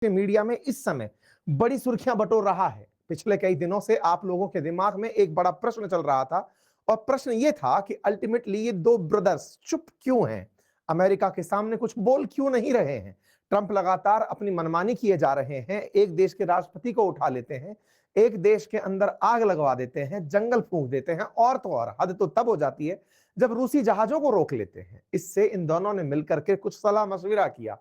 Media में इस समय बड़ी सुर्खियां बटोर रहा है। पिछले कई दिनों से आप लोगों के दिमाग में एक बड़ा प्रश्न चल रहा था और प्रश्न ये था कि अल्टीमेटली ये दो ब्रदर्स चुप क्यों हैं, अमेरिका के सामने कुछ बोल क्यों नहीं रहे हैं। ट्रंप लगातार अपनी मनमानी किए जा रहे हैं, एक देश के राष्ट्रपति को उठा लेते हैं, एक देश के अंदर आग लगवा देते हैं, जंगल फूंक देते हैं, और तो और हद तो तब हो जाती है जब रूसी जहाजों को रोक लेते हैं। इससे इन दोनों ने मिलकर के कुछ सलाह मशविरा किया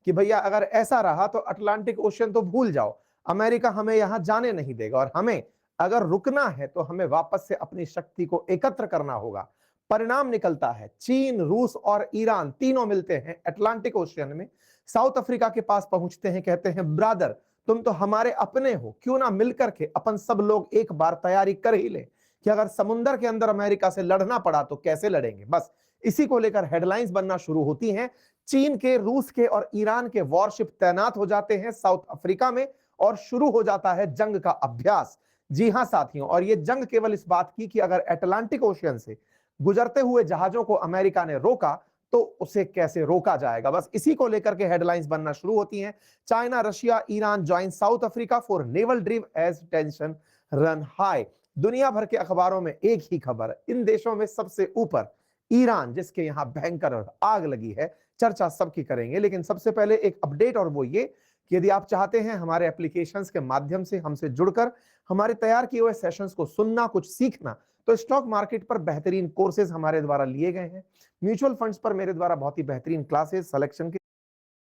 कि भैया अगर ऐसा रहा तो अटलांटिक ओशियन तो भूल जाओ, अमेरिका हमें यहां जाने नहीं देगा और हमें अगर रुकना है तो हमें वापस से अपनी शक्ति को एकत्र करना होगा। परिणाम निकलता है चीन, रूस और ईरान तीनों मिलते हैं अटलांटिक ओशियन में, साउथ अफ्रीका के पास पहुंचते हैं, कहते हैं ब्रदर तुम तो हमारे अपने हो, क्यों ना मिलकर के अपन सब लोग एक बार तैयारी कर ही ले कि अगर समुद्र के अंदर अमेरिका से लड़ना पड़ा तो कैसे लड़ेंगे। बस इसी को लेकर हेडलाइंस बनना शुरू होती हैं। चीन के, रूस के और ईरान के वॉरशिप तैनात हो जाते हैं साउथ अफ्रीका में और शुरू हो जाता है जंग का अभ्यास। जी हां साथियों, और ये जंग केवल इस बात की कि अगर अटलांटिक ओशियन से गुजरते हुए जहाजों को अमेरिका ने रोका तो उसे कैसे रोका जाएगा। बस इसी को लेकर के हेडलाइंस बनना शुरू होती हैं। China, Russia, Iran join South Africa for naval drill as tension run high. दुनिया भर के अखबारों में एक ही खबर, इन देशों में सबसे ऊपर ईरान, जिसके यहां भयंकर आग लगी है। चर्चा सबकी करेंगे, लेकिन सबसे पहले एक अपडेट, और वो ये कि यदि आप चाहते हैं हमारे एप्लीकेशंस के माध्यम से हमसे जुड़कर हमारे तैयार किए हुए सेशंस को सुनना, कुछ सीखना, तो स्टॉक मार्केट पर बेहतरीन कोर्सेज हमारे द्वारा लिए गए हैं। म्यूचुअल फंड्स पर मेरे द्वारा बहुत ही बेहतरीन क्लासेस सिलेक्शन के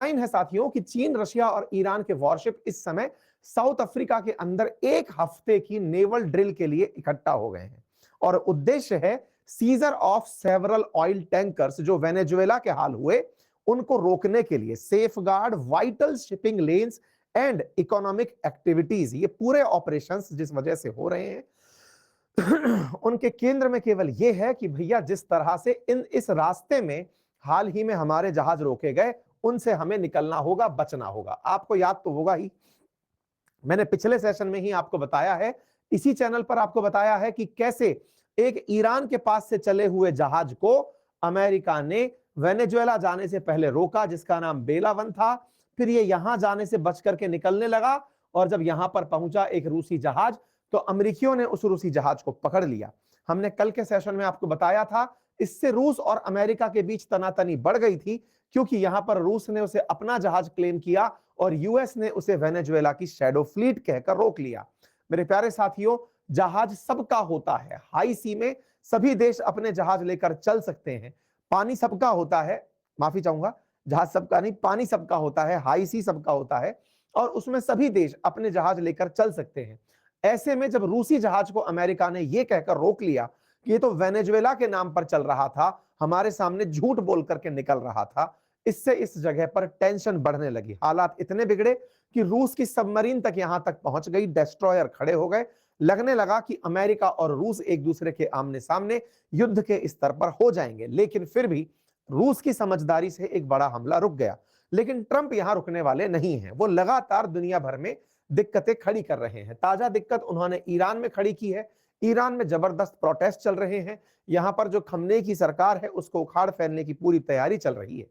टाइम है साथियों कि चीन, रशिया और ईरान के वॉरशिप इस समय साउथ अफ्रीका के अंदर एक हफ्ते की नेवल ड्रिल के लिए इकट्ठा हो गए हैं और उद्देश्य है scissor of several oil tankers जो वेनेजुएला के हाल हुए उनको रोकने के लिए, safe guard vital shipping lens and economic activities. ये पूरे ऑपरेशंस जिस वजह से हो रहे हैं उनके केंद्र में केवल यह है कि भैया जिस तरह से इस रास्ते में हाल ही में हमारे जहाज रोके गए उनसे हमें निकलना होगा, बचना होगा। आपको याद तो होगा ही, मैंने पिछले सेशन में ही आपको बताया है, इसी चैनल पर आपको बताया है कि कैसे एक ईरान के पास से चले हुए जहाज को अमेरिका ने वेनेजुएला जाने से पहले रोका, जिसका नाम बेला वन था। फिर ये यहां जाने से बच करके निकलने लगा और जब यहां पर पहुंचा एक रूसी जहाज तो अमेरिकियों ने उस रूसी जहाज को पकड़ लिया। हमने कल के सेशन में आपको बताया था, इससे रूस और अमेरिका के बीच तनातनी बढ़ गई थी क्योंकि यहां पर रूस ने उसे अपना जहाज क्लेम किया और यूएस ने उसे वेनेजुएला की शैडो फ्लीट कहकर रोक लिया। मेरे प्यारे साथियों, जहाज सबका होता है, हाई सी में सभी देश अपने जहाज लेकर चल सकते हैं। पानी सबका होता है, माफी चाहूंगा, जहाज सबका नहीं, पानी सबका होता है, हाई सी सबका होता है और उसमें सभी देश अपने जहाज लेकर चल सकते हैं। ऐसे में जब रूसी जहाज को अमेरिका ने यह कहकर रोक लिया कि ये तो वेनेजुएला के नाम पर चल रहा था, हमारे सामने झूठ बोल करके निकल रहा था, इससे इस जगह पर टेंशन बढ़ने लगी। हालात इतने बिगड़े कि रूस की सबमरीन तक यहां तक पहुंच गई, डेस्ट्रॉयर खड़े हो गए। लगने लगा कि अमेरिका और रूस एक दूसरे के आमने सामने युद्ध के स्तर पर हो जाएंगे, लेकिन फिर भी रूस की समझदारी से एक बड़ा हमला रुक गया। लेकिन ट्रंप यहां रुकने वाले नहीं हैं, वो लगातार दुनिया भर में दिक्कतें खड़ी कर रहे हैं। ताजा दिक्कत उन्होंने ईरान में खड़ी की है। ईरान में जबरदस्त प्रोटेस्ट चल रहे हैं, यहां पर जो खमने की सरकार है उसको उखाड़ फेंकने की पूरी तैयारी चल रही है।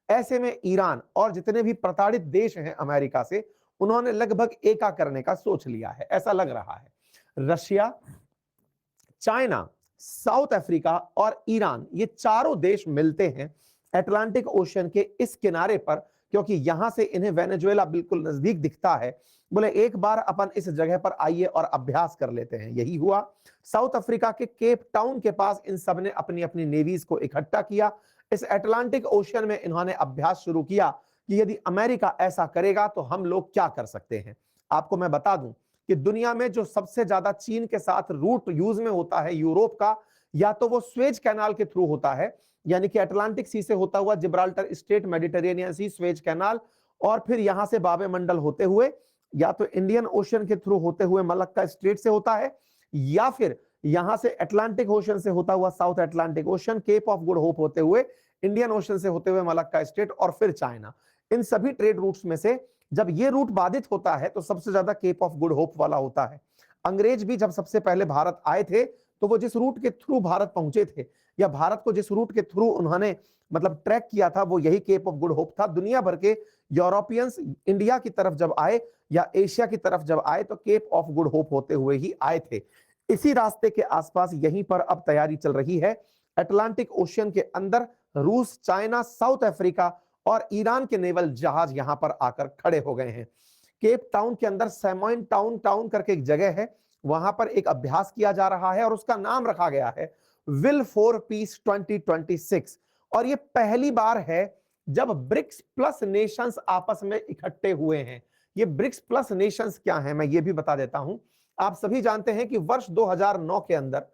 ऐसे में ईरान और जितने भी प्रताड़ित देश हैं अमेरिका से, उन्होंने लगभग एका करने का सोच लिया है, ऐसा लग रहा है। रशिया, चाइना, साउथ अफ्रीका और ईरान, ये चारों देश मिलते हैं अटलांटिक ओशियन के इस किनारे पर, क्योंकि यहां से इन्हें वेनेजुएला बिल्कुल नजदीक दिखता है। बोले एक बार अपन इस जगह पर आइए और अभ्यास कर लेते हैं। यही हुआ। साउथ अफ्रीका के केप टाउन के पास इन सब ने अपनी अपनी नेवीज को इकट्ठा किया। इस अटलांटिक ओशियन में इन्होंने अभ्यास शुरू किया कि यदि अमेरिका ऐसा करेगा तो हम लोग क्या कर सकते हैं। आपको मैं बता दूं कि दुनिया में जो सबसे ज्यादा चीन के साथ रूट यूज में होता है यूरोप का, या तो वो स्वेज कैनाल के थ्रू होता है, यानी कि अटलांटिक सी से होता हुआ जिब्राल्टर स्ट्रेट, मेडिटेरेनियन सी, स्वेज कैनाल, और फिर यहां से बाबे मंडल होते हुए या तो इंडियन ओशियन के थ्रू होते हुए मलक्का स्ट्रेट से होता है, या फिर यहां से अटलांटिक ओशियन से होता हुआ South Atlantic ocean, Cape of Good Hope होते हुए इंडियन ओशियन से होते हुए मलक्का स्ट्रेट और फिर चाइना। इन सभी ट्रेड रूट्स में से जब ये रूट बाधित होता है तो सबसे ज्यादा केप ऑफ गुड होप वाला होता है। अंग्रेज भी जब सबसे पहले भारत आए थे तो वो जिस रूट के थ्रू भारत पहुंचे थे, या भारत को जिस रूट के थ्रू उन्होंने मतलब ट्रैक किया था वो यही केप ऑफ गुड होप था। दुनिया भर के यूरोपियंस इंडिया की तरफ जब आए या एशिया की तरफ जब आए तो केप ऑफ गुड होप होते हुए ही आए थे। इसी रास्ते के आसपास यहीं पर अब तैयारी चल रही है। अटलांटिक ओशियन के अंदर रूस, चाइना, साउथ अफ्रीका और ईरान के नेवल जहाज यहां पर आकर खड़े हो गए हैं। केप टाउन के अंदर सैमोइन टाउन करके एक जगह है, वहां पर एक अभ्यास किया जा रहा है और उसका नाम रखा गया है विल फॉर पीस 2026। और ये पहली बार है जब ब्रिक्स प्लस नेशंस आपस में इकट्ठे हुए हैं। ये ब्रिक्स प्लस नेशंस क्या है मैं ये भी बता देता हूं। आप सभी जानते हैं कि वर्ष 2009 के अंदर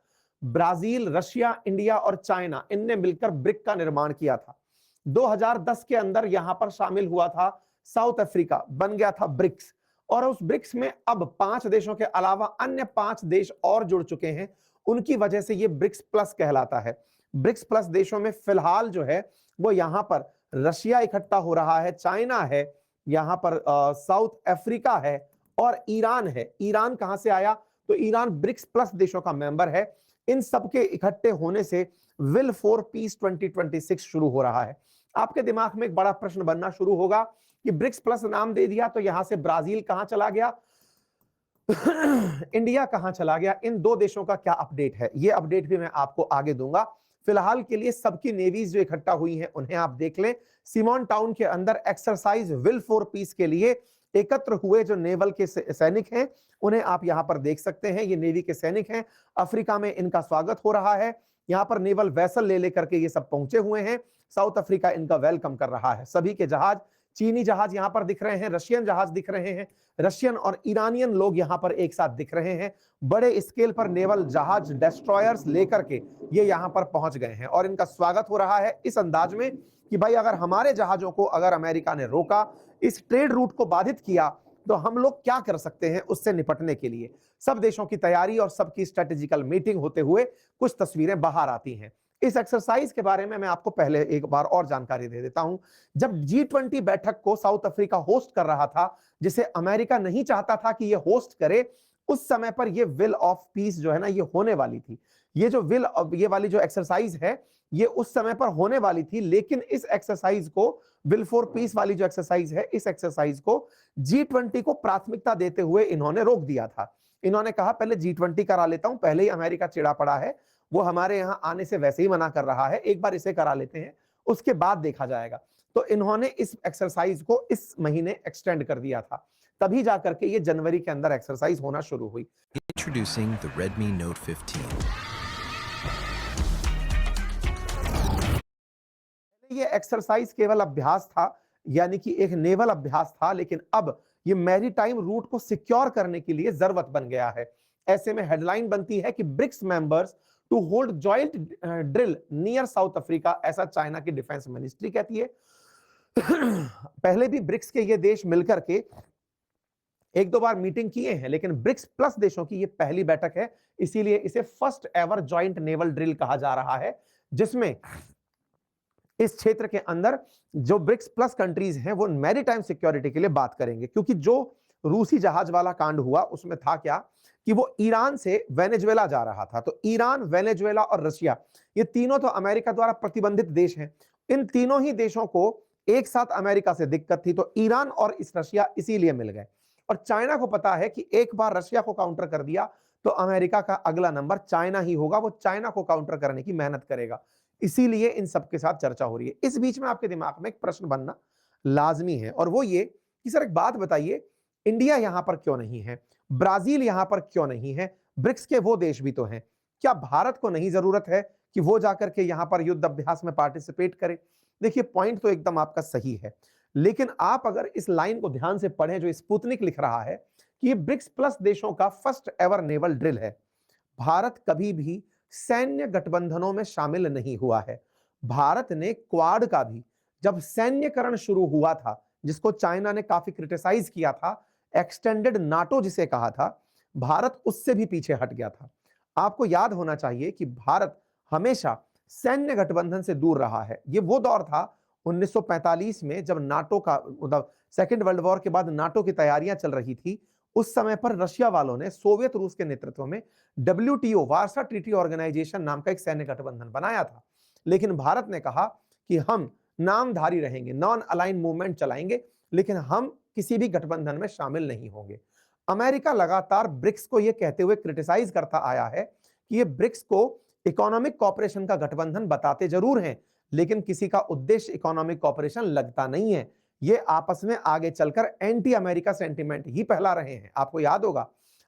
ब्राजील, रशिया, इंडिया और चाइना इनने मिलकर ब्रिक का निर्माण किया था। 2010 के अंदर यहां पर शामिल हुआ था साउथ अफ्रीका, बन गया था ब्रिक्स। और उस ब्रिक्स में अब 5 देशों के अलावा अन्य 5 देश और जुड़ चुके हैं। उनकी वजह से ये ब्रिक्स प्लस कहलाता है। ब्रिक्स प्लस देशों में फिलहाल जो है वो यहां पर रशिया इकट्ठा हो रहा है, चाइना है, यहां पर साउथ अफ्रीका है और ईरान है। ईरान कहां से आया? तो ईरान ब्रिक्स प्लस देशों का मेंबर है। इन सबके इकट्ठे होने से विल फॉर पीस 2026 शुरू हो रहा है। आपके दिमाग में एक बड़ा प्रश्न बनना शुरू होगा कि ब्रिक्स प्लस नाम दे दिया तो यहां से ब्राजील कहां चला गया, इंडिया कहां चला गया? इन 2 देशों का क्या अपडेट है, ये अपडेट भी मैं आपको आगे दूंगा। फिलहाल के लिए सबकी नेवीज जो इकट्ठा हुई हैं उन्हें आप देख लें। सीमोन टाउन के अंदर एक्सरसाइज विल फॉर पीस के लिए एकत्र हुए जो नेवल के सैनिक हैं उन्हें आप यहां पर देख सकते हैं। ये नेवी के सैनिक हैं। अफ्रीका में इनका स्वागत हो रहा है। यहां पर नेवल वेसल ले लेकर के ये सब पहुंचे हुए हैं। साउथ अफ्रीका इनका वेलकम कर रहा है। सभी के जहाज, चीनी जहाज यहां पर दिख रहे हैं, रशियन जहाज दिख रहे हैं, रशियन और ईरानियन लोग यहां पर एक साथ दिख रहे हैं। बड़े स्केल पर नेवल जहाज, डेस्ट्रॉयर्स लेकर के ये यहां पर पहुंच गए हैं और इनका स्वागत हो रहा है इस अंदाज में कि भाई अगर हमारे जहाजों को अगर अमेरिका ने रोका, इस ट्रेड रूट को बाधित किया, तो हम लोग क्या कर सकते हैं उससे निपटने के लिए। सब देशों की तैयारी और सबकी स्ट्रेटेजिकल मीटिंग होते हुए कुछ तस्वीरें बाहर आती हैं। इस एक्सरसाइज के बारे में मैं आपको पहले एक बार और जानकारी दे देता हूं। जब G20 बैठक को साउथ अफ्रीका होस्ट कर रहा था, जिसे अमेरिका नहीं चाहता था कि ये होस्ट करे, उस समय पर ये विल ऑफ पीस जो है ना ये होने वाली थी। ये जो ये वाली जो एक्सरसाइज है ये उस समय पर होने वाली थी, लेकिन इस एक्सरसाइज को, विल फॉर पीस वाली जो एक्सरसाइज है, इस एक्सरसाइज को G20 को प्राथमिकता देते हुए इन्होंने रोक दिया था। इन्होंने कहा पहले G20 करा लेता हूं, पहले ही अमेरिका चिढ़ा पड़ा है, वो हमारे यहां आने से वैसे ही मना कर रहा है, एक बार इसे करा लेते हैं उसके बाद देखा जाएगा। तो इन्होंने इस एक्सरसाइज को इस महीने एक्सटेंड कर दिया था, तभी जाकर के ये जनवरी के अंदर एक्सरसाइज होना शुरू हुई। Introducing the Redmi Note 15. ये एक्सरसाइज केवल अभ्यास था, यानी कि एक नेवल अभ्यास था, लेकिन अब ये मैरीटाइम रूट को सिक्योर करने के लिए जरूरत बन गया है। ऐसे में हेडलाइन बनती है कि BRICS members to hold joint drill near South Africa, ऐसा चाइना की डिफेंस मिनिस्ट्री कहती है। पहले भी ब्रिक्स के ये देश मिलकर के 1-2 बार मीटिंग किए हैं, लेकिन ब्रिक्स प्लस देशों की ये पहली बैठक है, इसीलिए इसे first ever joint naval drill कहा जा रहा है, जिसमें इस क्षेत्र के अंदर जो ब्रिक्स प्लस कंट्रीज हैं वो मैरीटाइम सिक्योरिटी के लिए बात करेंगे। क्योंकि जो रूसी जहाज वाला कांड हुआ उसमें था क्या कि वो ईरान से वेनेजुएला जा रहा था, तो ईरान, वेनेजुएला और रशिया, ये तीनों तो अमेरिका द्वारा प्रतिबंधित देश हैं। इन तीनों ही देशों को एक साथ अमेरिका से दिक्कत थी, तो ईरान और इस रशिया इसीलिए मिल गए। और चाइना को पता है कि एक बार रशिया को काउंटर कर दिया तो अमेरिका का अगला नंबर चाइना ही होगा, वो चाइना को काउंटर करने की मेहनत करेगा, इसीलिए इन सबके साथ चर्चा हो रही है। इस बीच में आपके दिमाग में एक प्रश्न बनना लाजमी है, और वो ये कि सर एक बात बताइए, इंडिया यहां पर क्यों नहीं है, ब्राजील यहां पर क्यों नहीं है, ब्रिक्स के वो देश भी तो हैं, क्या भारत को नहीं जरूरत है कि वो जाकर के यहां पर युद्ध अभ्यास में पार्टिसिपेट करे? देखिए पॉइंट तो एकदम आपका सही है, लेकिन आप अगर इस लाइन को ध्यान से पढ़ें जो स्पुतनिक लिख रहा है कि ये ब्रिक्स प्लस देशों का फर्स्ट एवर नेवल ड्रिल है। भारत कभी भी सैन्य गठबंधनों में शामिल नहीं हुआ है। भारत ने क्वाड का भी जब सैन्यकरण शुरू हुआ था, जिसको चाइना ने काफी क्रिटिसाइज किया था, एक्सटेंडेड नाटो जिसे कहा था, भारत उससे भी पीछे हट गया था। आपको याद होना चाहिए कि भारत हमेशा सैन्य गठबंधन से दूर रहा है। ये वो दौर था 1945 में जब नाटो का, मतलब सेकेंड वर्ल्ड वॉर के बाद नाटो की तैयारियां चल रही थी, उस समय पर रशिया वालों ने सोवियत रूस के नेतृत्व में WTO वार्सा ट्रीटी ऑर्गेनाइजेशन नाम का एक सैन्य गठबंधन बनाया था। लेकिन भारत ने कहा कि हम नामधारी रहेंगे, नॉन अलाइन मूवमेंट चलाएंगे, लेकिन हम किसी भी गठबंधन में शामिल नहीं होंगे। अमेरिका लगातार ब्रिक्स को यह कहते हुए क्रिटिसाइज करता आया है कि ये ब्रिक्स को इकोनॉमिक कॉपरेशन का गठबंधन बताते जरूर हैं, लेकिन किसी का उद्देश्य इकोनॉमिक कॉपरेशन लगता नहीं है। ये आपस में आगे चलकर एंटी अमेरिका सेंटिमेंट ही फैला रहे हैं। आपको याद होगा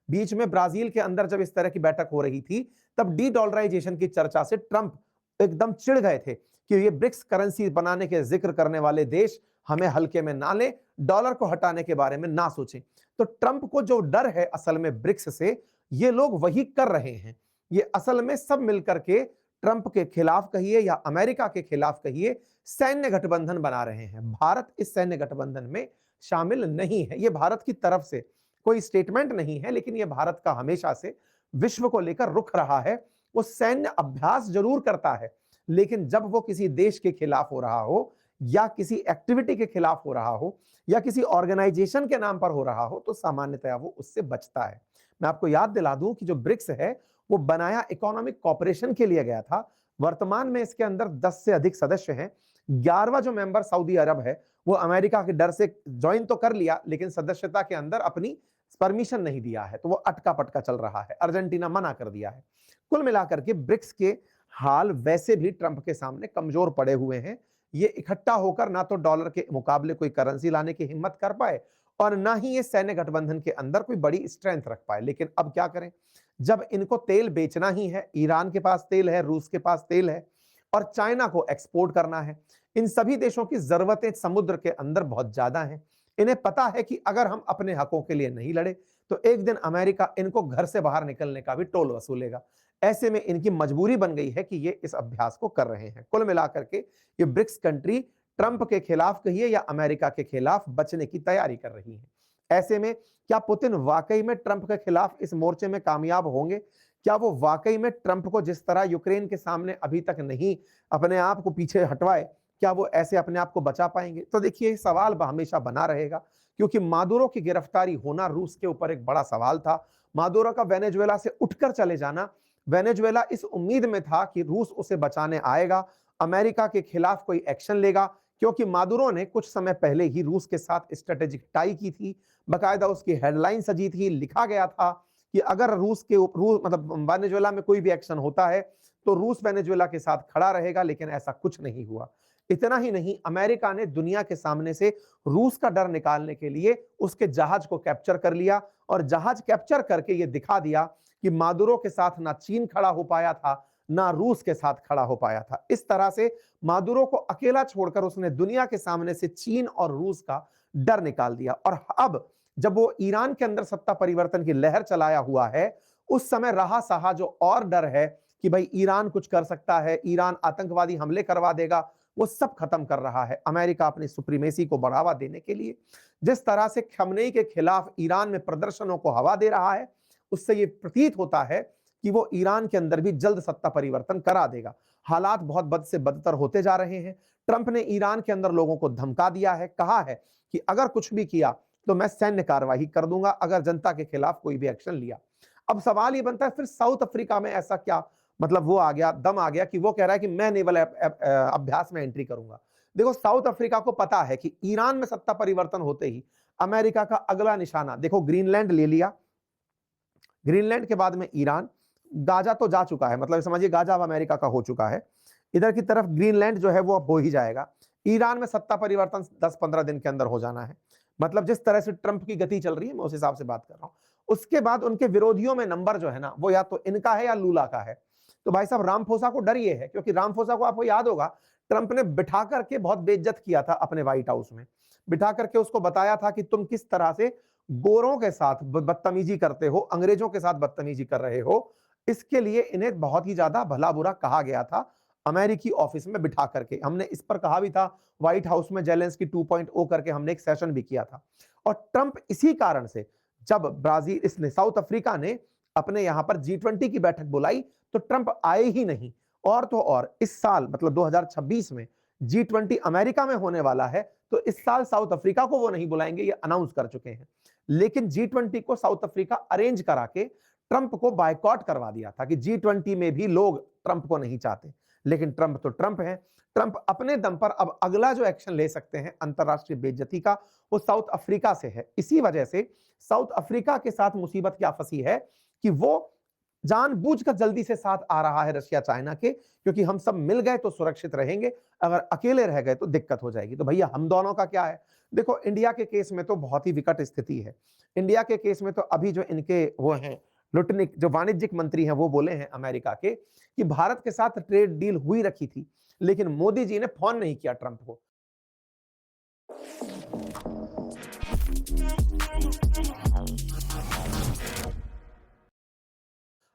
बीच में ब्राजील के अंदर जब इस तरह की बैठक हो रही थी, तब डी डॉलराइजेशन की चर्चा से ट्रंप एकदम चिढ़ गए थे कि ये ब्रिक्स करेंसी बनाने के जिक्र करने वाले देश हमें हल्के में ना ले, डॉलर को हटाने के बारे में ना सोचें। तो ट्रंप को जो डर है असल में ब्रिक्स से, ये लोग वही कर रहे हैं। ये असल में सब मिलकर के ट्रंप के खिलाफ कहिए या अमेरिका के खिलाफ कहिए, सैन्य गठबंधन बना रहे हैं। भारत इस सैन्य गठबंधन में शामिल नहीं है। ये भारत की तरफ से कोई स्टेटमेंट नहीं है, लेकिन ये भारत का हमेशा से विश्व को लेकर रुख रहा है। वो सैन्य अभ्यास जरूर करता है, लेकिन जब वो किसी देश के खिलाफ हो रहा हो या किसी एक्टिविटी के खिलाफ हो रहा हो या किसी ऑर्गेनाइजेशन के नाम पर हो रहा हो, तो सामान्यतया वो उससे बचता है। मैं आपको याद दिला दूं कि जो ब्रिक्स है वो बनाया इकोनॉमिक कॉपरेशन के लिए गया था। वर्तमान में इसके अंदर 10 से अधिक सदस्य हैं। 11वां जो मेंबर सऊदी अरब है, वो अमेरिका के डर से ज्वाइन तो कर लिया, लेकिन सदस्यता के अंदर अपनी परमिशन नहीं दिया है, तो वो अटका पटका चल रहा है। अर्जेंटीना मना कर दिया है। कुल मिलाकर के ब्रिक्स के हाल वैसे भी ट्रंप के सामने कमजोर पड़े हुए हैं। ये इकट्ठा होकर ना तो डॉलर के मुकाबले कोई करेंसी लाने की हिम्मत कर पाए और ना ही ये सैन्य गठबंधन के अंदर कोई बड़ी स्ट्रेंथ रख पाए। लेकिन अब क्या करें, जब इनको तेल बेचना ही है, ईरान के पास तेल है, रूस के पास तेल है और चाइना को एक्सपोर्ट करना है। इन सभी देशों की जरूरतें समुद्र के अंदर बहुत ज्यादा हैं। इन्हें पता है कि अगर हम अपने हकों के लिए नहीं लड़े तो एक दिन अमेरिका इनको घर से बाहर निकलने का भी टोल वसूलेगा। ऐसे में इनकी मजबूरी बन गई है कि ये इस अभ्यास को कर रहे हैं। कुल मिलाकर के ये ब्रिक्स कंट्री ट्रंप के खिलाफ कहिए या अमेरिका के खिलाफ बचने की तैयारी कर रही है। ऐसे में क्या पुतिन वाकई में ट्रंप के खिलाफ इस मोर्चे में कामयाब होंगे? क्या वो वाकई में ट्रंप को जिस तरह यूक्रेन के सामने अभी तक नहीं अपने आप को पीछे हटवाए, क्या वो ऐसे अपने आप को बचा पाएंगे? तो देखिए सवाल हमेशा बना रहेगा, क्योंकि मादुरो की गिरफ्तारी होना रूस के ऊपर एक बड़ा सवाल था। मादुरो का वेनेजुएला से उठकर चले जाना, वेनेजुएला इस उम्मीद में था कि रूस उसे बचाने आएगा, अमेरिका के खिलाफ कोई एक्शन लेगा, क्योंकि मादुरो ने कुछ समय पहले ही रूस के साथ स्ट्रेटेजिक टाई की थी। बकायदा उसकी हेडलाइन सजी थी, लिखा गया था कि अगर रूस मतलब वेनेजुएला में कोई भी एक्शन होता है तो रूस वेनेजुएला के साथ खड़ा रहेगा, लेकिन ऐसा कुछ नहीं हुआ। इतना ही नहीं, अमेरिका ने दुनिया के सामने से रूस का डर निकालने के लिए उसके जहाज को कैप्चर कर लिया और जहाज कैप्चर करके ये दिखा दिया कि मादुरो के साथ ना चीन खड़ा हो पाया था, ना रूस के साथ खड़ा हो पाया था। इस तरह से मादुरो को अकेला छोड़कर उसने दुनिया के सामने से चीन और रूस का डर निकाल दिया। और अब जब वो ईरान के अंदर सत्ता परिवर्तन की लहर चलाया हुआ है, उस समय रहा सहा जो और डर है कि भाई ईरान कुछ कर सकता है, ईरान आतंकवादी हमले करवा देगा, वो सब खत्म कर रहा है अमेरिका अपनी सुप्रीमेसी को बढ़ावा देने के लिए। जिस तरह से खमेनी के खिलाफ ईरान में प्रदर्शनों को हवा दे रहा है, उससे ये प्रतीत होता है कि वो ईरान के अंदर भी जल्द सत्ता परिवर्तन करा देगा। हालात बहुत बद से बदतर होते जा रहे हैं। ट्रंप ने ईरान के अंदर लोगों को धमका दिया है, कहा है कि अगर कुछ भी किया तो मैं सैन्य कार्रवाई कर दूंगा अगर जनता के खिलाफ कोई भी एक्शन लिया। अब सवाल ये बनता है, फिर साउथ अफ्रीका में ऐसा क्या मतलब वो आ गया, दम आ गया कि वो कह रहा है कि मैं नेवल अभ्यास में एंट्री करूंगा। देखो साउथ अफ्रीका को पता है कि ईरान में सत्ता परिवर्तन होते ही अमेरिका का अगला निशाना, देखो ग्रीनलैंड ले लिया, ग्रीनलैंड के बाद में ईरान, गाजा तो जा चुका है, मतलब समझिए गाजा अब अमेरिका का हो चुका है, इधर की तरफ ग्रीनलैंड जो है वो अब हो ही जाएगा। ईरान में सत्ता परिवर्तन 10-15 दिन के अंदर हो जाना है। मतलब जिस तरह से ट्रंप की गति चल रही है मैं उस हिसाब से बात कर रहा हूं। उसके बाद उनके विरोधियों में नंबर जो है ना, वो या तो इनका है या लूला का है। तो भाई साहब रामफोसा को डर ये है, क्योंकि रामफोसा को आपको याद होगा ट्रंप ने बिठा करके बहुत बेइज्जत किया था अपने व्हाइट हाउस में, बिठा करके उसको बताया था कि तुम किस तरह से गोरों के साथ बदतमीजी करते हो, अंग्रेजों के साथ बदतमीजी कर रहे हो। इसके लिए इन्हें बहुत ही ज्यादा भला बुरा कहा गया था अमेरिकी ऑफिस में बिठा करके। हमने इस पर कहा भी था, व्हाइट हाउस में जेलेंस्की 2.0 करके हमने एक सेशन भी किया था। और ट्रंप इसी कारण से जब ब्राजील इसने साउथ अफ्रीका ने अपने यहां पर G20 की बैठक बुलाई तो ट्रंप आए ही नहीं। और तो और इस साल मतलब 2026 में G20 अमेरिका में होने वाला है, तो इस साल साउथ अफ्रीका को वो नहीं बुलाएंगे, ये अनाउंस कर चुके हैं। लेकिन G20 को साउथ अफ्रीका अरेंज करा के ट्रंप को बायकॉट करवा दिया था कि G20 में भी लोग ट्रंप को नहीं चाहते। लेकिन ट्रंप तो ट्रंप है, ट्रंप अपने दम पर अब अगला जो एक्शन ले सकते हैं अंतरराष्ट्रीय बेइज्जती का, वो साउथ अफ्रीका से है। इसी वजह से साउथ अफ्रीका के साथ मुसीबत क्या फंसी है कि वो जानबूझकर जल्दी से साथ आ रहा है रशिया चाइना के, क्योंकि हम सब मिल गए तो सुरक्षित रहेंगे, अगर अकेले रह गए तो दिक्कत हो जाएगी। तो भैया हम दोनों का क्या है? देखो इंडिया के केस में तो बहुत ही विकट स्थिति है। इंडिया के केस में तो अभी जो इनके वो हैं लुटनिक, जो वाणिज्यिक मंत्री हैं, वो बोले हैं अमेरिका के कि भारत के साथ ट्रेड डील हुई रखी थी, लेकिन मोदी जी ने फोन नहीं किया ट्रंप को।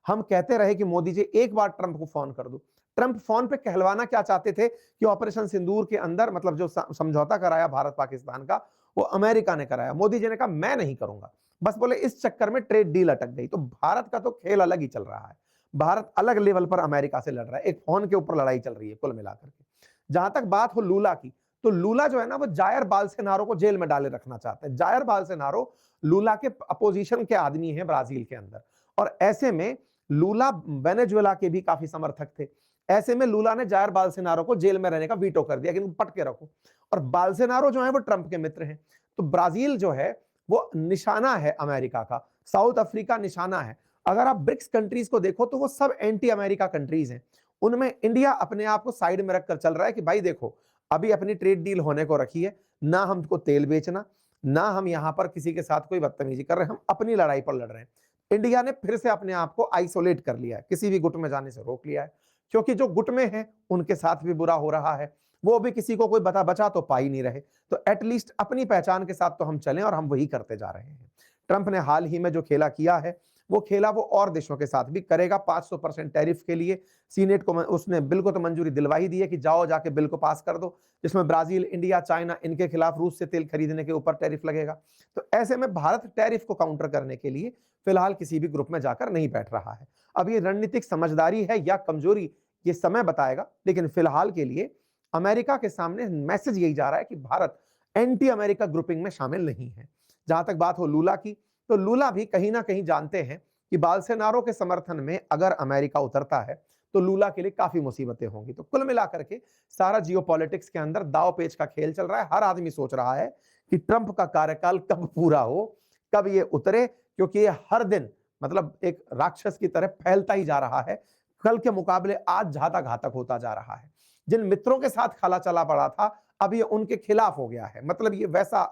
हम कहते रहे कि मोदी जी एक बार ट्रंप को फोन कर दो। ट्रंप फोन पे कहलवाना क्या चाहते थे कि ऑपरेशन सिंदूर के अंदर मतलब जो समझौता कराया भारत पाकिस्तान का, वो अमेरिका ने कराया। मोदी जी ने कहा मैं नहीं करूंगा, बस बोले इस चक्कर में ट्रेड डील अटक गई। तो भारत का तो खेल अलग ही चल रहा है, भारत अलग लेवल पर अमेरिका से लड़ रहा है, एक फोन के ऊपर लड़ाई चल रही है कुल मिलाकर के। जहां तक बात हो लूला की, तो लूला जो है ना वो जायर बाल्सेनारो को जेल में डाले रखना चाहते हैं। जायर बाल्सेनारो लूला के अपोजिशन के आदमी हैं ब्राजील के अंदर, और ऐसे में लूला वेनेजुएला के भी काफी समर्थक थे। ऐसे में लूला ने जायर बाल्सेनारो को जेल में रहने का वीटो कर दिया कि इनको पट के रखो। और बाल्सेनारो जो है वो ट्रंप के मित्र हैं। तो ब्राजील जो है वो निशाना है अमेरिका का, साउथ अफ्रीका निशाना है। अगर आप ब्रिक्स कंट्रीज को देखो तो वो सब एंटी अमेरिका कंट्रीज हैं। उनमें इंडिया अपने आप को साइड में रखकर चल रहा है कि भाई देखो अभी अपनी ट्रेड डील होने को रखी है, ना हमको तेल बेचना, ना हम यहां पर किसी के साथ कोई बदतमीजी कर रहे हैं, हम अपनी लड़ाई पर लड़ रहे हैं। इंडिया ने फिर से अपने आप को आइसोलेट कर लिया है, किसी भी गुट में जाने से रोक लिया है, क्योंकि जो गुट में है उनके साथ भी बुरा हो रहा है, वो भी किसी को कोई बचा तो पा ही नहीं रहे। तो एटलीस्ट अपनी पहचान के साथ तो हम चलें, और हम वही करते जा रहे हैं। ट्रंप ने हाल ही में जो खेला किया है वो खेला वो और देशों के साथ भी करेगा। 500% टैरिफ के लिए सीनेट को उसने बिल को तो मंजूरी दिलवा ही दी है कि जाओ जाके बिल को पास कर दो, जिसमें ब्राजील, इंडिया, चाइना इनके खिलाफ रूस से तेल खरीदने के ऊपर टैरिफ लगेगा। तो ऐसे में भारत टैरिफ को काउंटर करने के लिए फिलहाल किसी भी ग्रुप में जाकर नहीं बैठ रहा है। अब ये रणनीतिक समझदारी है या कमजोरी, ये समय बताएगा, लेकिन फिलहाल के लिए अमेरिका के सामने मैसेज यही जा रहा है कि भारत एंटी अमेरिका ग्रुपिंग में शामिल नहीं है। जहां तक बात हो लूला की, तो लूला भी कहीं ना कहीं जानते हैं कि बाल्सेनारो के समर्थन में अगर अमेरिका उतरता है तो लूला के लिए काफी मुसीबतें होंगी। तो कुल मिलाकर के सारा जियोपॉलिटिक्स के अंदर दाव पेच का खेल चल रहा है। हर आदमी सोच रहा है कि ट्रंप का कार्यकाल कब पूरा हो, कब ये उतरे, क्योंकि ये हर दिन मतलब एक राक्षस की तरह फैलता ही जा रहा है। कल के मुकाबले आज ज्यादा घातक होता जा रहा है। जिन मित्रों के साथ खाला चला पड़ा था, अब ये उनके खिलाफ हो गया है। मतलब ये वैसा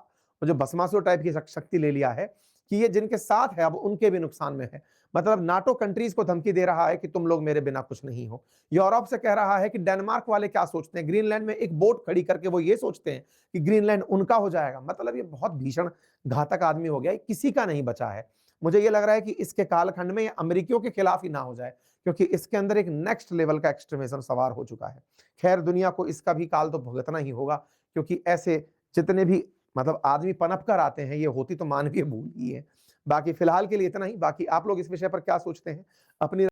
जो भस्मासुर टाइप की शक्ति ले लिया है कि ये जिनके साथ है अब उनके भी नुकसान में है। मतलब नाटो कंट्रीज को धमकी दे रहा है कि तुम लोग मेरे बिना कुछ नहीं हो। यूरोप से कह रहा है कि डेनमार्क वाले क्या सोचते हैं, ग्रीनलैंड में एक बोट खड़ी करके वो ये सोचते हैं कि ग्रीनलैंड उनका हो जाएगा। मतलब ये बहुत भीषण घातक आदमी हो गया, किसी का नहीं बचा है। मुझे ये लग रहा है कि इसके कालखंड में अमेरिकियों के खिलाफ ही ना हो जाए, क्योंकि इसके अंदर एक नेक्स्ट लेवल का एक्सट्रीमिज्म सवार हो चुका है। खैर दुनिया को इसका भी काल तो भुगतना ही होगा, क्योंकि ऐसे जितने भी मतलब आदमी पनप कर आते हैं, ये होती तो मानवीय भूल ही है। बाकी फिलहाल के लिए इतना ही। बाकी आप लोग इस विषय पर क्या सोचते हैं अपनी